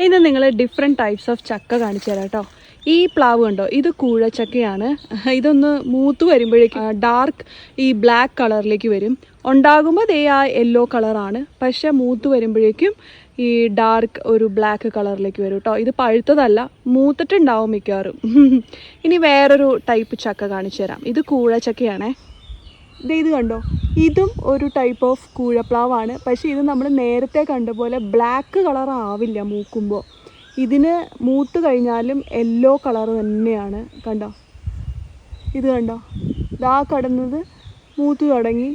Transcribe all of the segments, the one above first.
ഇന്ന് നിങ്ങൾ different types of ചക്ക കാണിച്ചു തരാം കേട്ടോ. ഈ പ്ലാവ് കണ്ടോ, ഇത് കൂഴച്ചക്കയാണ്. ഇതൊന്ന് മൂത്ത് വരുമ്പോഴേക്കും ഡാർക്ക് ഈ ബ്ലാക്ക് കളറിലേക്ക് വരും. ഉണ്ടാകുമ്പോൾ ദേ ആ യെല്ലോ കളറാണ്, പക്ഷേ മൂത്ത് വരുമ്പോഴേക്കും ഈ ഡാർക്ക് ഒരു ബ്ലാക്ക് കളറിലേക്ക് വരും കേട്ടോ. ഇത് പഴുത്തതല്ല, മൂത്തിട്ടുണ്ടാവും മിക്കവാറും. ഇനി വേറൊരു ടൈപ്പ് ചക്ക കാണിച്ചു തരാം. ഇത് കൂഴച്ചക്കയാണേ. ഇത് കണ്ടോ, ഇതും ഒരു ടൈപ്പ് ഓഫ് കൂഴപ്ലാവാണ്. പക്ഷേ ഇത് നമ്മൾ നേരത്തെ കണ്ട പോലെ ബ്ലാക്ക് കളർ ആവില്ല മൂക്കുമ്പോൾ. ഇതിന് മൂത്ത് കഴിഞ്ഞാലും യെല്ലോ കളർ തന്നെയാണ്. കണ്ടോ, ഇത് കണ്ടോ, ഇതാ കടന്നത് മൂത്ത് തുടങ്ങി.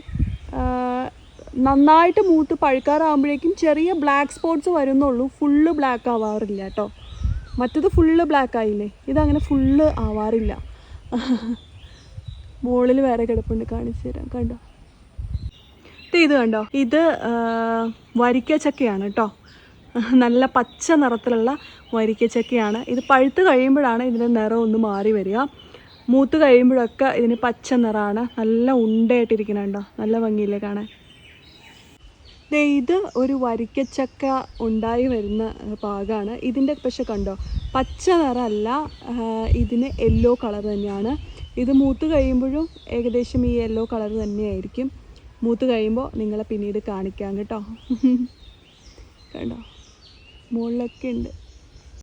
നന്നായിട്ട് മൂത്ത് പഴുക്കാറാകുമ്പോഴേക്കും ചെറിയ ബ്ലാക്ക് സ്പോട്ട്സ് വരുന്നുള്ളൂ, ഫുള്ള് ബ്ലാക്ക് ആവാറില്ല കേട്ടോ. മറ്റത് ഫുള്ള് ബ്ലാക്ക് ആയില്ലേ, ഇതങ്ങനെ ഫുള്ള് ആവാറില്ല. മുകളിൽ വേറെ കിടപ്പുണ്ട്, കാണിച്ചു തരാം. കണ്ടോ, ഇത് കണ്ടോ, ഇത് വരിക്കച്ചക്കയാണ് കേട്ടോ. നല്ല പച്ച നിറത്തിലുള്ള വരിക്കച്ചക്കയാണ്. ഇത് പഴുത്ത് കഴിയുമ്പോഴാണ് ഇതിൻ്റെ നിറം ഒന്ന് മാറി വരിക. മൂത്ത് കഴിയുമ്പോഴൊക്കെ ഇതിന് പച്ച നിറമാണ്. നല്ല ഉണ്ടയായിട്ടിരിക്കണുണ്ടോ, നല്ല ഭംഗിയില്ലേ കാണാൻ. ഇത് ഒരു വരിക്കച്ചക്ക ഉണ്ടായി വരുന്ന പാകമാണ്. ഇതിൻ്റെ പക്ഷെ കണ്ടോ, പച്ച നിറമല്ല, ഇതിന് യെല്ലോ കളർ തന്നെയാണ്. ഇത് മൂത്ത് കഴിയുമ്പോഴും ഏകദേശം ഈ യെല്ലോ കളർ തന്നെയായിരിക്കും. മൂത്ത് കഴിയുമ്പോൾ നിങ്ങളെ പിന്നീട് കാണിക്കാം കേട്ടോ. കണ്ടോ, മുകളിലൊക്കെ ഉണ്ട്.